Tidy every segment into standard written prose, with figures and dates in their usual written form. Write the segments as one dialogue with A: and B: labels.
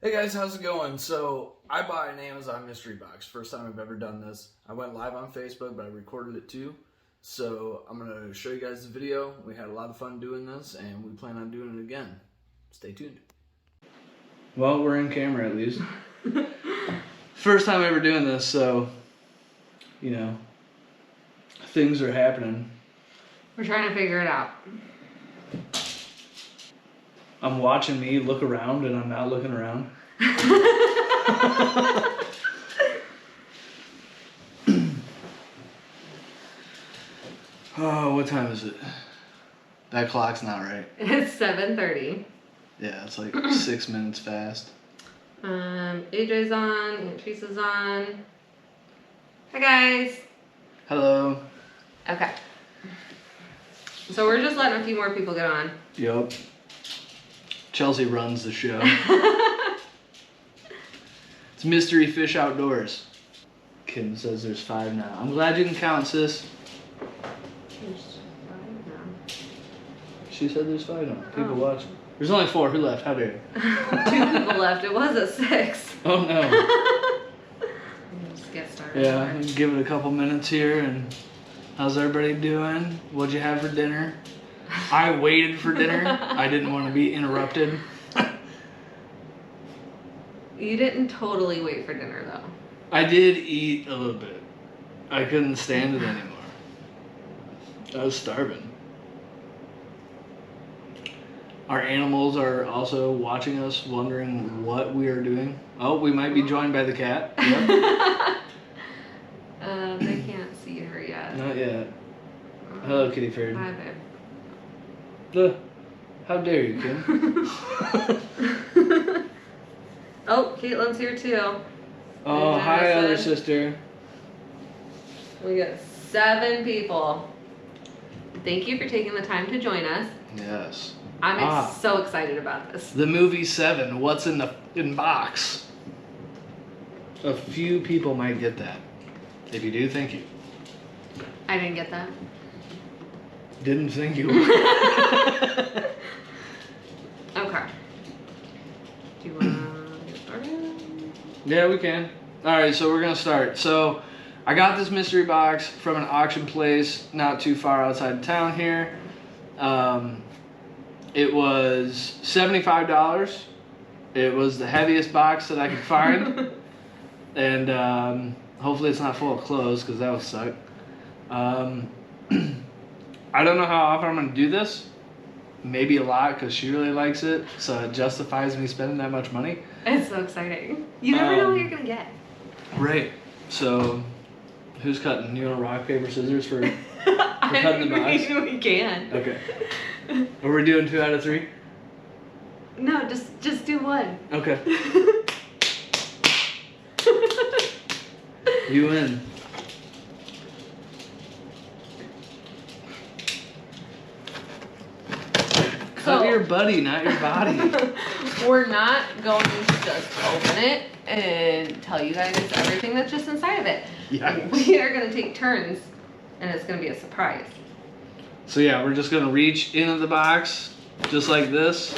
A: Hey guys, how's it going? So I bought an Amazon mystery box. First time I've ever done this. I went live on Facebook, but I recorded it too. So I'm going to show you guys the video. We had a lot of fun doing this, and we plan on doing it again. Stay tuned. Well, we're in camera at least. First time ever doing this, so, you know, things are happening.
B: We're trying to figure it out.
A: I'm watching me look around and I'm not looking around. Oh, what time is it? That clock's not right.
B: It's 7:30.
A: Yeah, it's like 6 minutes fast.
B: AJ's on, Aunt Teresa's on. Hi guys.
A: Hello.
B: Okay. So we're just letting a few more people get on.
A: Yup. Chelsea runs the show. It's Mystery Fish Outdoors. Kim says there's 5 now. I'm glad you can count, sis.
B: There's 5 now.
A: She said there's 5 now. People watching. There's only 4. Who left? How dare you?
B: 2 people left. It was at 6.
A: Oh no.
B: Just get started.
A: Yeah, give it a couple minutes here. And how's everybody doing? What'd you have for dinner? I waited for dinner. I didn't want to be interrupted.
B: You didn't totally wait for dinner though.
A: I did eat a little bit. I couldn't stand it anymore. I was starving. Our animals are also watching us, wondering what we are doing. Oh, we might be joined by the cat. Yep.
B: They can't see her yet.
A: Not yet. Hello, kitty fairy.
B: Hi, babe.
A: How dare you, Kim?
B: Oh, Caitlin's here too.
A: Oh, hi, other sister.
B: We got 7 people. Thank you for taking the time to join us.
A: Yes.
B: I'm so excited about this.
A: The movie 7. What's in the box? A few people might get that. If you do, thank you.
B: I didn't get that.
A: Didn't think you would.
B: Okay. Do you want to get started?
A: Yeah, we can. Alright, so we're going to start. So, I got this mystery box from an auction place not too far outside of town here. It was $75. It was the heaviest box that I could find. And hopefully it's not full of clothes, because that would suck. I don't know how often I'm going to do this. Maybe a lot, because she really likes it, so it justifies me spending that much money.
B: It's so exciting. You never know what you're going to get.
A: Right. So, who's cutting? You want rock, paper, scissors for cutting the box?
B: We can.
A: Okay. Are we doing 2 out of 3?
B: No, just do 1.
A: Okay. You win. Cut your buddy, not your body.
B: We're not going to just open it and tell you guys everything that's just inside of it.
A: Yikes.
B: We are going to take turns, and it's going to be a surprise.
A: So yeah, we're just going to reach into the box, just like this,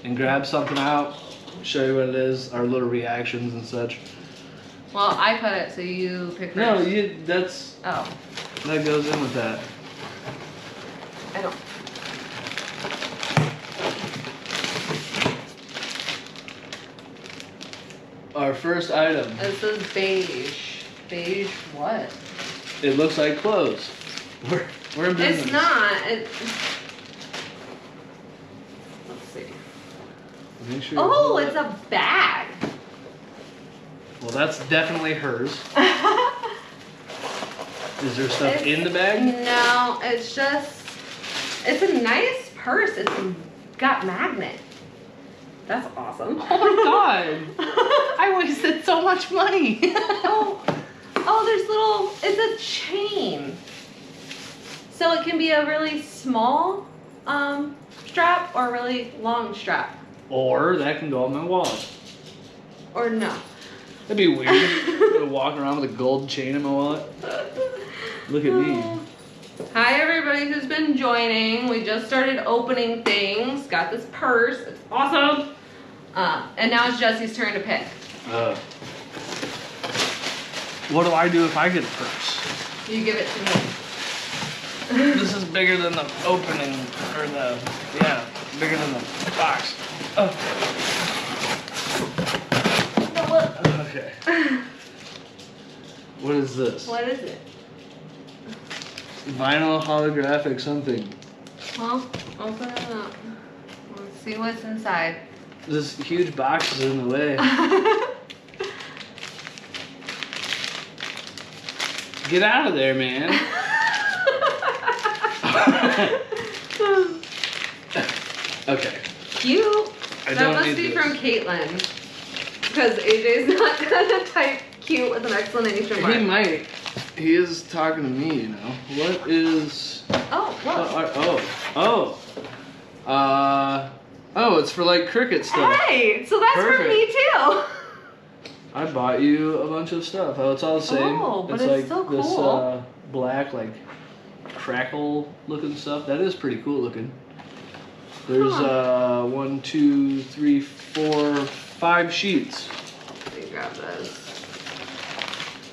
A: and grab something out, show you what it is, our little reactions and such.
B: Well, I cut it, so you pick first.
A: No, that goes in with that.
B: I don't.
A: Our first item.
B: This is beige. Beige what?
A: It looks like clothes. We're in business.
B: It's not. Let's see.
A: Make sure
B: Oh, it's a bag.
A: Well, that's definitely hers. Is there stuff in the bag?
B: No, it's a nice purse. It's got magnet. That's awesome.
A: Oh my god. I wasted so much money.
B: It's a chain. So it can be a really small strap or a really long strap.
A: Or that can go in my wallet.
B: Or no.
A: That'd be weird. I'm gonna walk around with a gold chain in my wallet. Look at me.
B: Hi everybody who's been joining. We just started opening things. Got this purse. It's awesome. And now it's Jesse's turn to pick.
A: What do I do if I get it first?
B: You give it to me.
A: This is bigger than the opening, or bigger than the box. Oh. Okay. What is this?
B: What is it?
A: Vinyl holographic something.
B: Well, open it up. Let's see what's inside.
A: This huge box is in the way. Get out of there, man. Okay.
B: Cute. That must be from Caitlin. Because AJ's not gonna type cute with an exclamation mark.
A: He might. He is talking to me, you know. What is...
B: Oh, look.
A: Oh, it's for like cricket stuff.
B: Hey, so that's
A: Perfect.
B: for me too.
A: I bought you a bunch of stuff. Oh, it's all the same.
B: Oh, but
A: it's
B: it's
A: like
B: still
A: this
B: cool.
A: black, like crackle looking stuff. That is pretty cool looking. There's 1, 2, 3, 4, 5 sheets.
B: Let me grab this.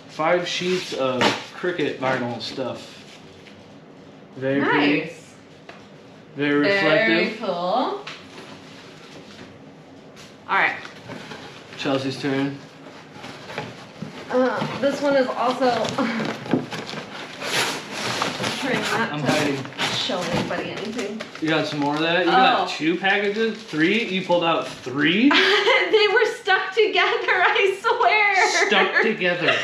A: 5 sheets of cricket vinyl stuff. Very
B: Nice.
A: pretty. Very reflective.
B: Very cool. Alright.
A: Chelsea's turn.
B: This one is also trying not
A: I'm
B: to
A: hiding.
B: show anybody anything.
A: You got some more of that? You got 2 packages? 3? You pulled out 3?
B: They were stuck together, I swear.
A: Stuck together.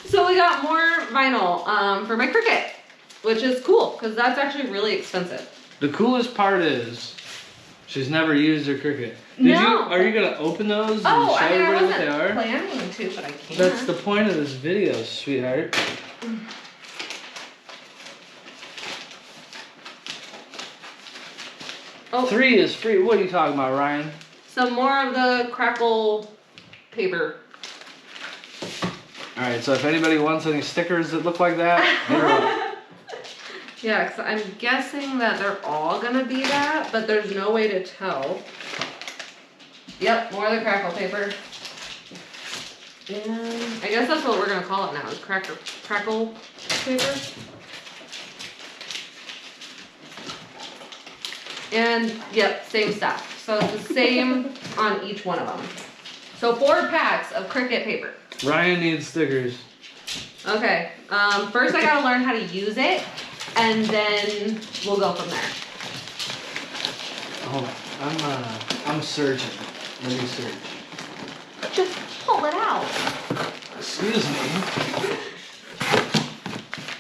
B: So we got more vinyl for my cricket, which is cool because that's actually really expensive.
A: The coolest part is she's never used her cricket. Are you gonna open those and show
B: I
A: everybody what
B: wasn't
A: they are?
B: planning to, but I can't.
A: That's the point of this video, sweetheart.
B: Oh.
A: 3 is free. What are you talking about, Ryan?
B: Some more of the crackle paper.
A: Alright, so if anybody wants any stickers that look like that, hit her up.
B: Yeah, because I'm guessing that they're all gonna be that, but there's no way to tell. Yep, more of the crackle paper. And I guess that's what we're gonna call it now, is crackle paper. And yep, same stuff. So it's the same on each one of them. So 4 packs of cricket paper.
A: Ryan needs stickers.
B: Okay, first I gotta learn how to use it, and then we'll go from there.
A: Hold on, I'm searching. Let me search.
B: Just pull it out.
A: Excuse me.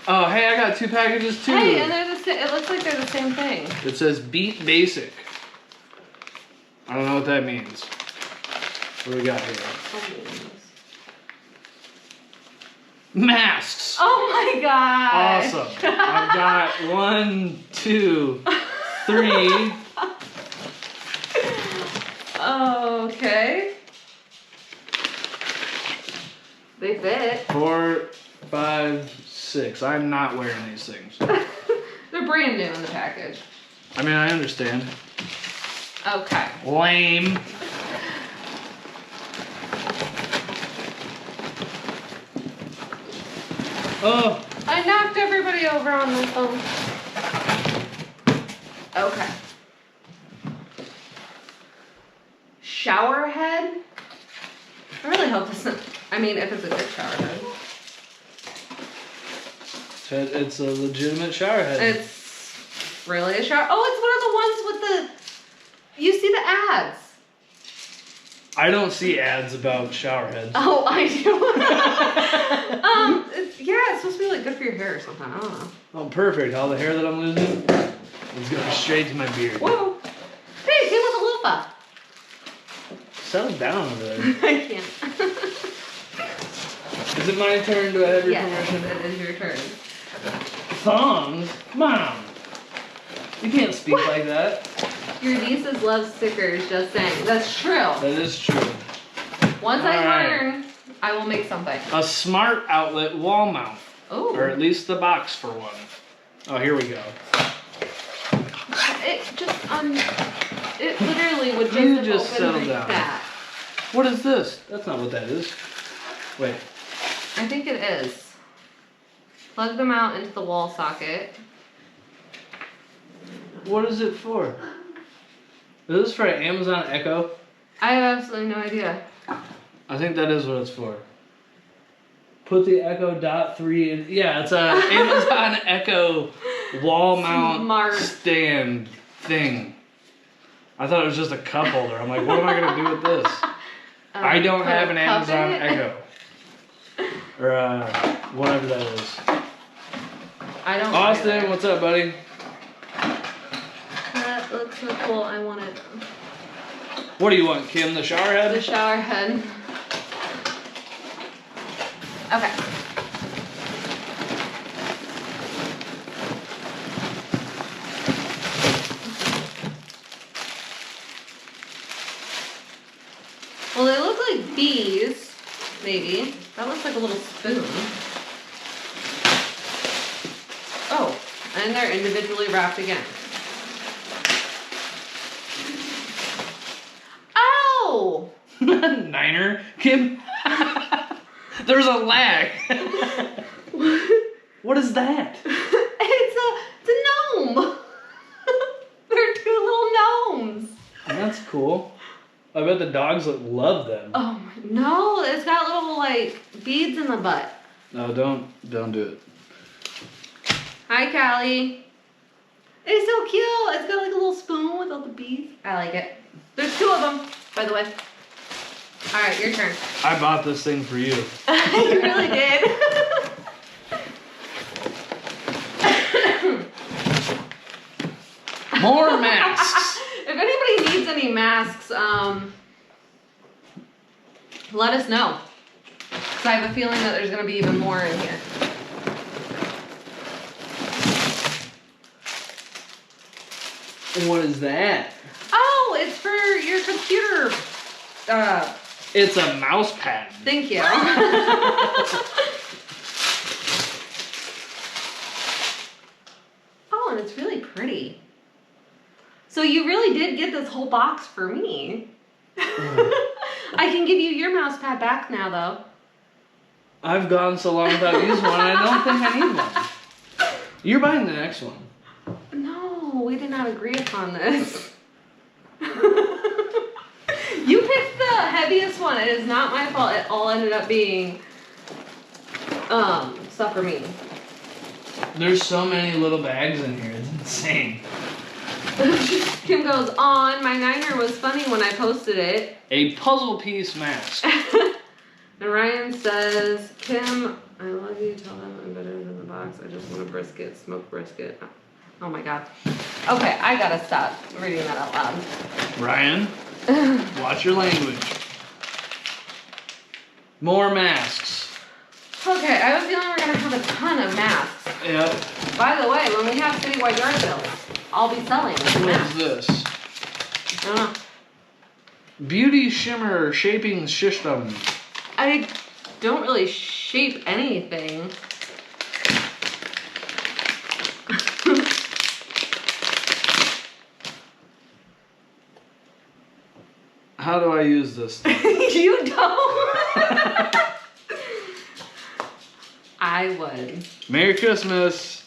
A: Oh, hey, I got 2 packages too.
B: Hey, and they're it looks like they're the same thing.
A: It says Beat Basic. I don't know what that means. What do we got here? Masks.
B: Oh my god.
A: Awesome. I've got 1, 2, 3.
B: Okay. They fit.
A: 4, 5, 6. I'm not wearing these things.
B: They're brand new in the package.
A: I mean, I understand.
B: Okay.
A: Lame. Oh.
B: I knocked everybody over on my phone. Okay. Shower head? I really hope this isn't, I mean, if it's a good shower head.
A: It's a legitimate shower head.
B: It's really a shower. Oh, it's one of the ones with the, you see the ads.
A: I don't see ads about shower heads.
B: Oh, I do. Yeah, it's supposed to be like good for your hair or something. I don't know.
A: Oh, perfect. All the hair that I'm losing is going straight to my beard.
B: Whoa. Hey, it came with a loofah.
A: Settle down over there.
B: I can't.
A: Is it my turn? Do I have your
B: Yes,
A: permission?
B: it is your turn.
A: Thongs? Mom! You can't speak like that.
B: Your nieces love stickers, just saying. That's true.
A: That is true.
B: Once I learn, I will make something.
A: A smart outlet wall mount.
B: Oh.
A: Or at least the box for one. Oh, here we go.
B: It just It literally would
C: You
B: have
C: just
B: opened
C: settle
B: like
C: down.
B: that.
C: What is this? That's not what that is. Wait.
B: I think it is. Plug them out into the wall socket.
C: What is it for? Is this for an Amazon Echo?
B: I have absolutely no idea.
C: I think that is what it's for. Put the Echo Dot 3 in. Yeah, it's an Amazon Echo wall mount
B: Smart.
C: stand thing. I thought it was just a cup holder. I'm like, what am I going to do with this? I don't have an Amazon Echo. Or whatever that is.
B: I don't.
C: Austin,
B: either.
C: what's up, buddy?
B: That looks so cool. I want it.
C: What do you want, Kim? The shower head?
B: The shower head. Okay. Well, they look like bees, maybe. That looks like a little spoon. Oh, and they're individually wrapped again. Oh!
C: Niner? Kim? There's a lag. What is that?
B: It's a gnome. They're two little gnomes.
C: That's cool. I bet the dogs love them.
B: Oh my, no, it's got little like beads in the butt.
C: No, don't do it.
B: Hi, Callie. It's so cute. It's got like a little spoon with all the beads. I like it. There's two of them, by the way. All right, your turn.
C: I bought this thing for you.
B: You really did.
C: More masks.
B: If anybody needs any masks, let us know. Because I have a feeling that there's going to be even more in here.
C: What is that?
B: Oh, it's for your computer.
C: It's a mouse pad.
B: Thank you. Oh, and it's really pretty. So you really did get this whole box for me. I can give you your mouse pad back now, though.
C: I've gone so long without using one, I don't think I need one. You're buying the next one.
B: No, we did not agree upon this. You picked the heaviest one. It is not my fault. It all ended up being stuff for me.
C: There's so many little bags in here. It's insane.
B: Kim goes, on, my Niner was funny when I posted it.
C: A puzzle piece mask.
B: And Ryan says, Kim, I love you. Tell them I'm better than the box. I just want a brisket, smoked brisket. Oh my God. Okay, I gotta stop reading that out loud.
C: Ryan, watch your language. More masks.
B: Okay, I have a feeling we're gonna have a ton of masks.
C: Yep.
B: By the way, when we have citywide yard sales, I'll be selling
C: What
B: masks.
C: is this?
B: I don't know.
C: Beauty Shimmer Shaping System.
B: I don't really shape anything.
C: How do I use this thing?
B: You don't? I would.
C: Merry Christmas.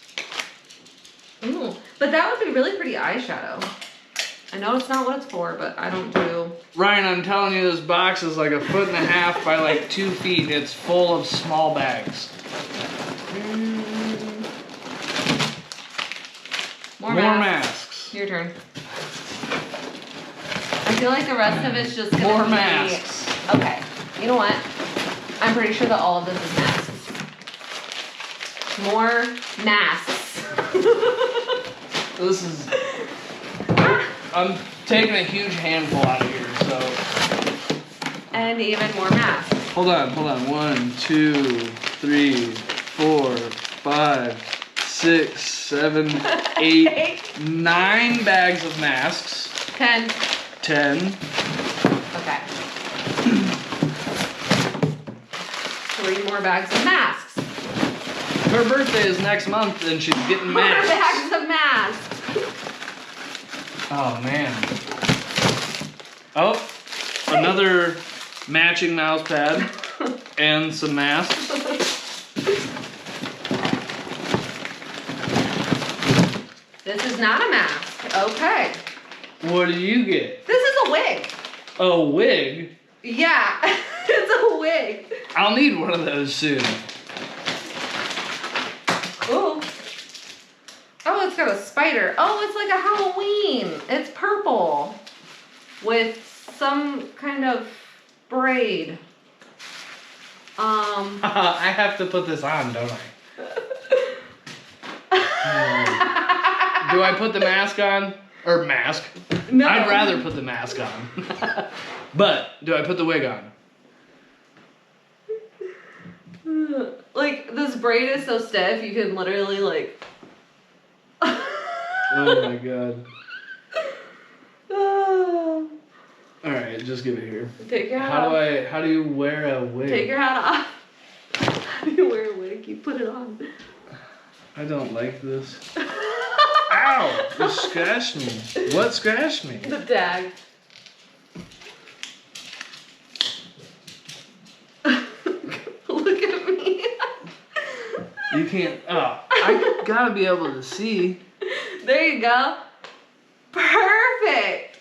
B: Ooh, but that would be really pretty eyeshadow. I know it's not what it's for, but I don't do.
C: Ryan, I'm telling you, this box is like 1.5 feet by like 2 feet. It's full of small bags.
B: More
C: More
B: masks.
C: masks.
B: Your turn. I feel like the rest of it's just gonna
C: More
B: be...
C: masks.
B: Okay. You know what? I'm pretty sure that all of this is masks. More masks.
C: This is... I'm taking a huge handful out of here, so...
B: And even more masks.
C: Hold on. 1, 2, 3, 4, 5, 6, 7, 8, 9 bags of masks.
B: 10.
C: 10.
B: Okay. 3 more bags of masks.
C: Her birthday is next month and she's getting
B: More
C: masks.
B: bags of masks.
C: Oh man. Oh, another matching mouse pad and some masks.
B: This is not a mask. Okay.
C: What do you get?
B: This is a wig.
C: A wig?
B: Yeah, it's a wig.
C: I'll need one of those soon.
B: Ooh. Oh, it's got a spider. Oh, it's like a Halloween. It's purple with some kind of braid.
C: I have to put this on, don't I? Do I put the mask on? Or mask?
B: No.
C: I'd rather put the mask on. But, do I put the wig on?
B: Like, this braid is so stiff, you can literally, like...
C: Oh my god. Alright, just give it here.
B: Take your hat off.
C: How do you wear a wig?
B: Take your hat off. How do you wear a wig? You put it on.
C: I don't like this. Ow! You scratched me. What scratched me?
B: The tag. Look at me.
C: You can't. Oh, I gotta be able to see.
B: There you go. Perfect.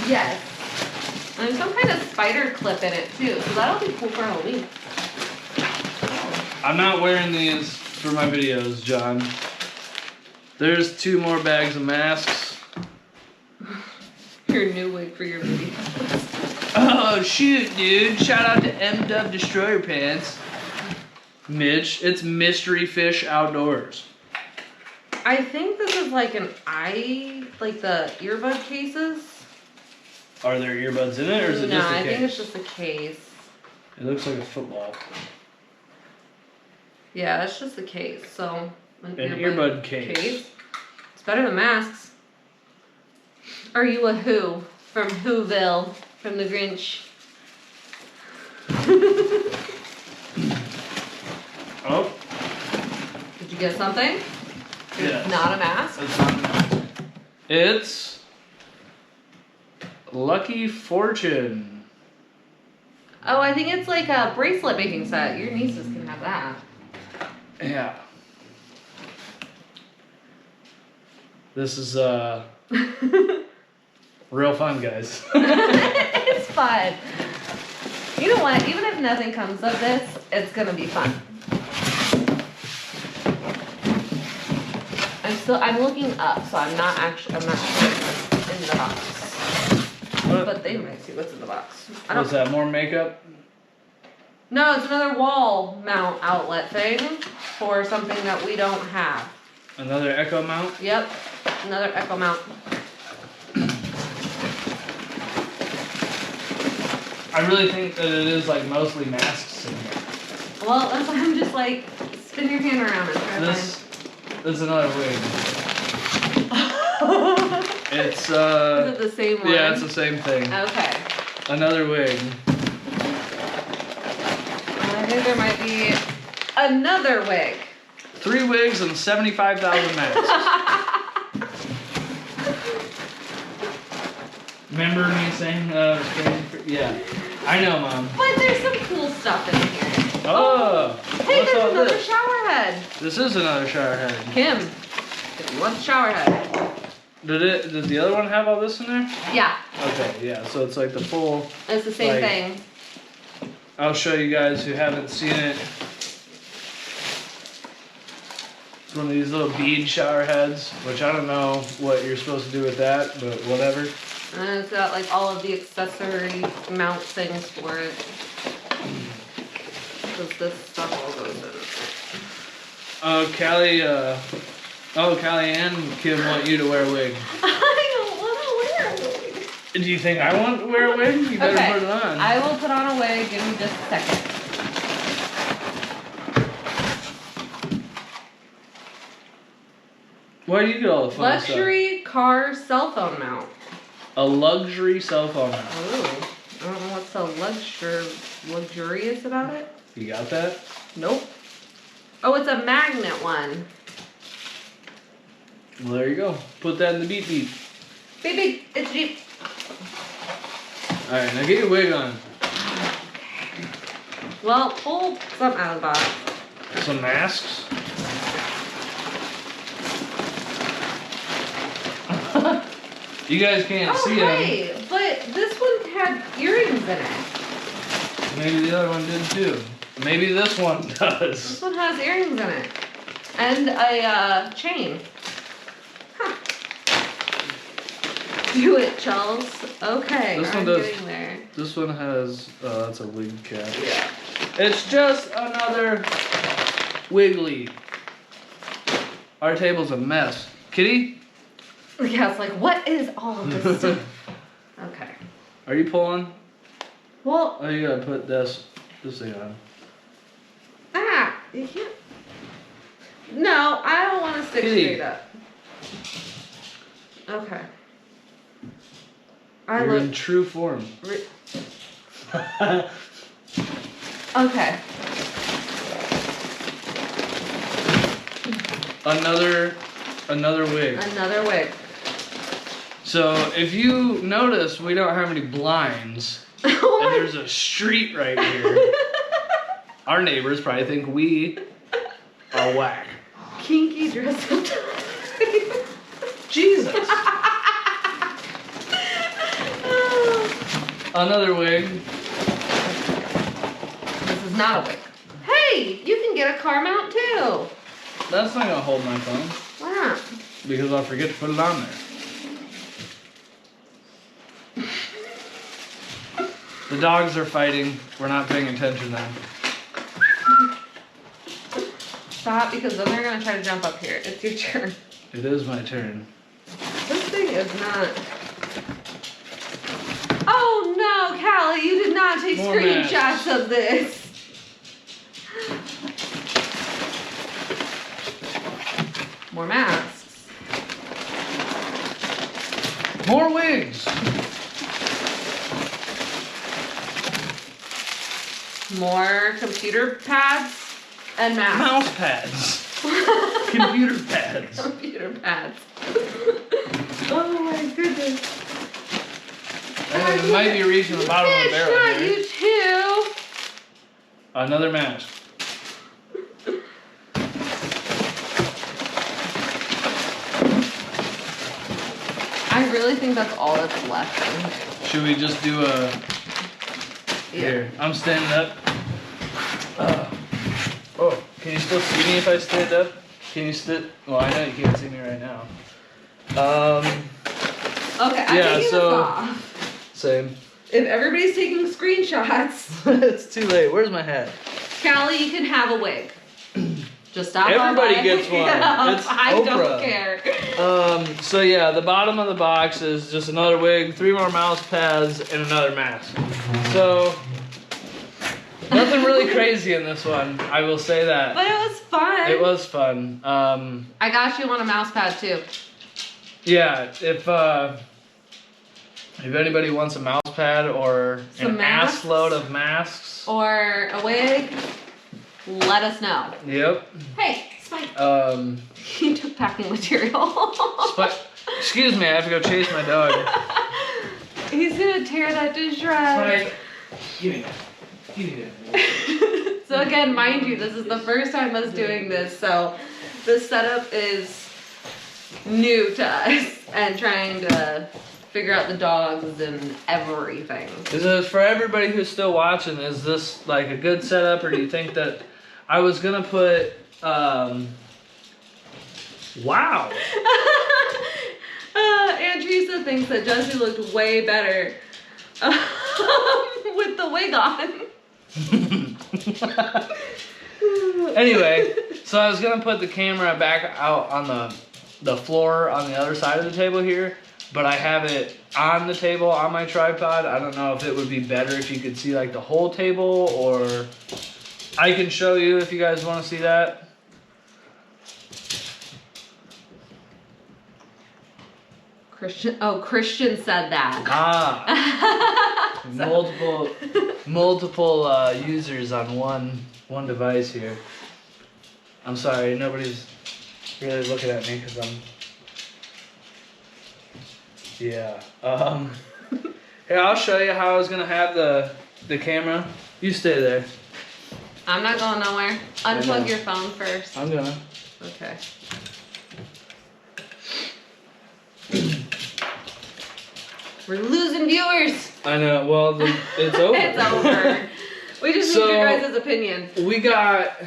B: Yes. And there's some kind of spider clip in it too, so that'll be cool for Halloween.
C: I'm not wearing these for my videos, John. There's 2 more bags of masks.
B: Your new wig for your video.
C: Oh shoot, dude! Shout out to M-Dub Destroyer Pants. Mitch, it's Mystery Fish Outdoors.
B: I think this is like an eye, like the earbud cases.
C: Are there earbuds in it, or is it
B: No,
C: just a
B: I
C: case?
B: think it's just a case.
C: It looks like a football.
B: Yeah, it's just a case. So
C: An earbud case.
B: It's better than masks. Are you a Who from Whoville from the Grinch?
C: Oh.
B: Did you get something?
C: Yeah.
B: Not a mask.
C: It's not a mask. It's Lucky Fortune.
B: Oh, I think it's like a bracelet making set. Your nieces can have that.
C: Yeah. This is real fun, guys.
B: It's fun. You know what? Even if nothing comes of this, it's gonna be fun. I'm looking up, so I'm not sure what's in the box.
C: What?
B: But they might see what's in the box.
C: What's that, more makeup?
B: No, it's another wall mount outlet thing for something that we don't have.
C: Another Echo mount?
B: Yep, another Echo mount.
C: I really think that it is like mostly masks in here.
B: Well, that's why I'm just like, spin your hand around and try to
C: This is another wig. It's
B: Is it the same one?
C: yeah, it's the same thing.
B: Okay.
C: Another wig.
B: I think there might be another wig.
C: 3 wigs and 75,000 masks. Remember me saying yeah. I know, Mom.
B: But there's some cool stuff in here.
C: Oh!
B: Hey,
C: What's
B: there's
C: all
B: another
C: this?
B: shower head.
C: This is another shower head.
B: Kim, if you want the shower head.
C: Did the other one have all this in there?
B: Yeah,
C: Okay, yeah, so it's like the full.
B: it's the same
C: Like-
B: thing.
C: I'll show you guys who haven't seen it. It's one of these little bead shower heads, which I don't know what you're supposed to do with that, but whatever.
B: And it's got like all of the accessory mount things for it. Because this stuff all goes in.
C: Callie and Kim want you to wear a wig.
B: I don't want to wear a wig.
C: Do you think I want to wear a wig? You better
B: Okay,
C: put it on.
B: I will put on a wig. Give me just a second.
C: Why do you get all the fun
B: Luxury car cell phone mount.
C: stuff? A luxury cell phone mount.
B: Oh, I don't know what's so luxurious about it.
C: You got that?
B: Nope. Oh, it's a magnet one.
C: Well, there you go. Put that in the beep beep.
B: Beep beep, it's Jeep.
C: Alright, now get your wig on.
B: Well, pull something out of the box.
C: Some masks. You guys can't see them.
B: Right, but this one had earrings in it.
C: Maybe the other one did too. Maybe this one does.
B: This one has earrings in it. And a chain. Huh. Do it, Charles. Okay,
C: This one
B: I'm
C: does.
B: getting there.
C: This one has, that's a wig cap.
B: Yeah.
C: It's just another wiggly. Our table's a mess. Kitty?
B: Yeah, it's like, what is all of this stuff? Okay.
C: Are you pulling?
B: Well,
C: Oh, you gotta put this thing on.
B: you can't. No, I don't want to stick
C: Kitty.
B: straight up. Okay. I
C: You're
B: look.
C: in true form.
B: Okay.
C: Another wig.
B: Another wig.
C: So if you notice, we don't have any blinds,
B: Oh
C: and
B: my-
C: there's a street right here. Our neighbors probably think we are whack.
B: Kinky dress up time.
C: Jesus. Another wig.
B: This is not a wig. Hey, you can get a car mount too.
C: That's not gonna hold my phone
B: Why not?
C: because I'll forget to put it on there. The dogs are fighting. We're not paying attention then.
B: Stop, because then they're gonna try to jump up here. It's your turn.
C: It is my turn.
B: This thing is not. Oh no, Callie, you did not take
C: More
B: screenshots of this. More masks.
C: More wigs.
B: More computer pads and masks.
C: Mouse pads. Computer pads.
B: Computer pads. Oh my goodness.
C: It might be reaching the bottom of the
B: Bitch,
C: barrel
B: not
C: here.
B: you too.
C: Another mask.
B: I really think that's all that's left in here.
C: Should we just do a... Here, I'm standing up. Oh, can you still see me if I stand up? Can you still... Well, I know you can't see me right now.
B: Okay, I'm
C: Yeah,
B: taking
C: so-
B: this off.
C: Same.
B: If everybody's taking screenshots,
C: It's too late. Where's my hat?
B: Callie, you can have a wig. Just stop.
C: Everybody
B: by.
C: gets one.
B: Yeah,
C: It's
B: I
C: Oprah.
B: don't care.
C: So yeah, the bottom of the box is just another wig, 3 more mouse pads, and another mask. So, nothing really crazy in this one, I will say that.
B: But it was fun.
C: It was fun.
B: I got you on a mouse pad too.
C: Yeah, if anybody wants a mouse pad or
B: Some
C: an
B: masks?
C: ass load of masks.
B: Or a wig, let us know.
C: Yep.
B: Hey, Spike.
C: Spike.
B: You took packing material.
C: Excuse me, I have to go chase my dog.
B: He's gonna tear that to shreds.
C: Spike. Give me that. Give me that.
B: So again, mind you, this is the first time us doing this, so the setup is new to us and trying to figure out the dogs and everything.
C: Is it for everybody who's still watching? Is this like a good setup, or do you think that I was gonna put? Wow.
B: Andresa thinks that Jesse looked way better with the wig on.
C: Anyway, so I was gonna put the camera back out on the floor on the other side of the table here, but I have it on the table on my tripod. I don't know if it would be better if you could see like the whole table, or I can show you if you guys want to see that.
B: Christian said that.
C: Ah, multiple users on one device here. I'm sorry, nobody's really looking at me because I'm. Yeah. Here, I'll show you how I was gonna have the camera. You stay there.
B: I'm not going nowhere.
C: I know.
B: Unplug your phone first.
C: I'm gonna.
B: Okay. We're losing viewers.
C: I know. Well, it's over.
B: It's over. We just need your guys' opinion.
C: We got.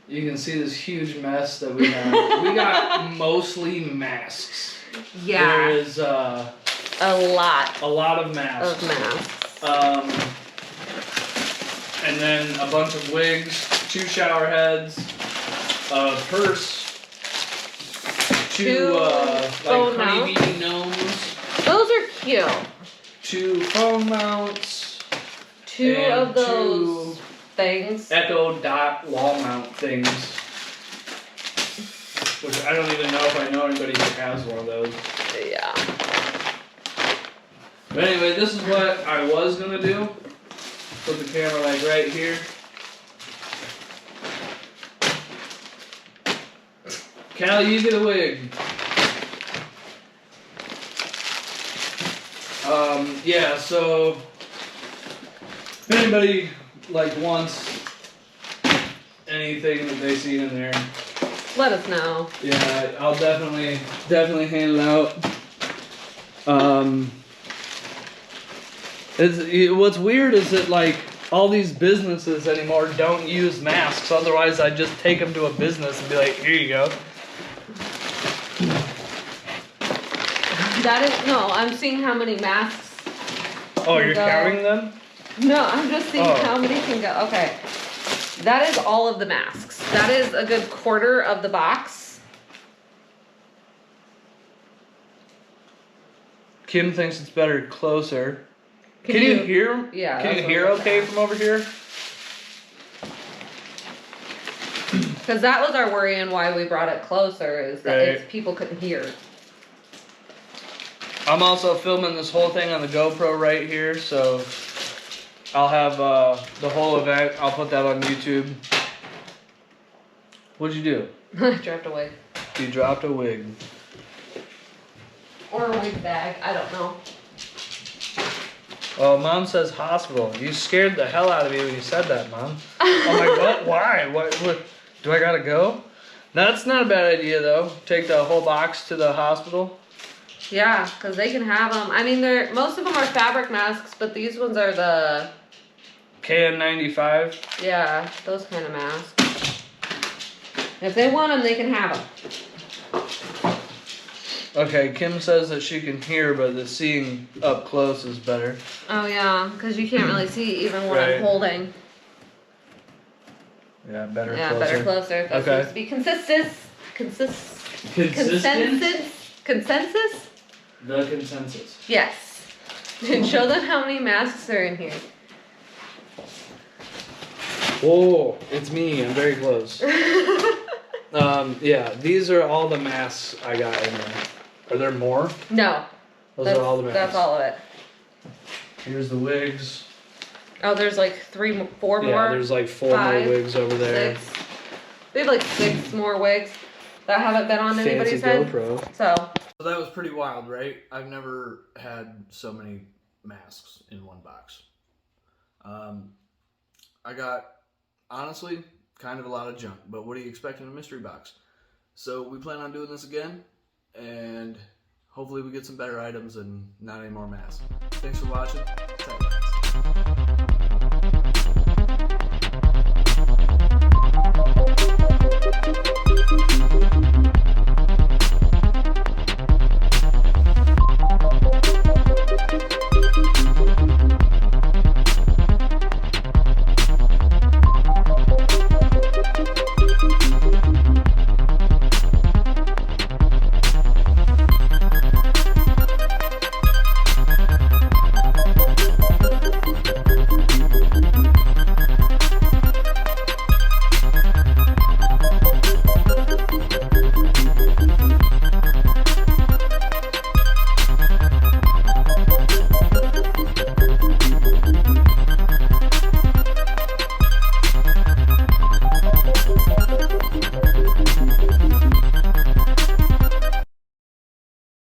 C: You can see this huge mess that we have. We got mostly masks.
B: Yeah.
C: There is
B: a lot
C: of masks. And then a bunch of wigs, 2 shower heads, a purse, 2 like honeybee gnomes.
B: Those are cute.
C: 2 phone mounts.
B: 2 of those things.
C: Echo Dot wall mount things. Which I don't even know if I know anybody who has one of those.
B: Yeah.
C: But anyway, this is what I was gonna do. Put the camera like right here. Callie, you get a wig. Yeah, so if anybody like wants anything that they see in there,
B: let us know.
C: yeah, I'll definitely hand it out. What's weird is that like all these businesses anymore don't use masks. Otherwise, I'd just take them to a business and be like, "Here you go."
B: That is no. I'm seeing how many masks.
C: Oh, you're counting them?
B: No, I'm just seeing how many can go. Okay, that is all of the masks. That is a good quarter of the box.
C: Kim thinks it's better closer.
B: Can
C: you hear?
B: Yeah.
C: Can you hear okay from over here?
B: Because that was our worry and why we brought it closer is that if people couldn't hear.
C: I'm also filming this whole thing on the GoPro right here, so I'll have the whole event. I'll put that on YouTube. What'd you do?
B: I dropped a wig.
C: You dropped a wig.
B: Or a wig bag. I don't know.
C: Well, Mom says hospital. You scared the hell out of me when you said that, Mom. I'm like, what? Why? What? Do I gotta go? That's not a bad idea, though. Take the whole box to the hospital.
B: Yeah, because they can have them. I mean, most of them are fabric masks, but these ones are the
C: KN95.
B: Yeah, those kind of masks. If they want them, they can have them.
C: Okay, Kim says that she can hear, but the seeing up close is better.
B: Oh yeah, because you can't really see even what I'm holding.
C: Yeah, better
B: Yeah,
C: closer.
B: better closer. That seems to be consensus.
C: The consensus.
B: Yes. And show them how many masks are in here.
C: Whoa, it's me. I'm very close. Yeah, these are all the masks I got in there. Are there more?
B: No.
C: Those are all the masks.
B: That's all of it.
C: Here's the wigs.
B: Oh, there's like 4 more.
C: Yeah, there's like 4 more wigs over there.
B: 6. We have like 6 more wigs that haven't been on anybody's head.
C: GoPro.
B: So
A: that was pretty wild, right? I've never had so many masks in one box. I got, honestly, kind of a lot of junk, but what do you expect in a mystery box? So we plan on doing this again, and hopefully we get some better items and not any more masks. Thanks for watching.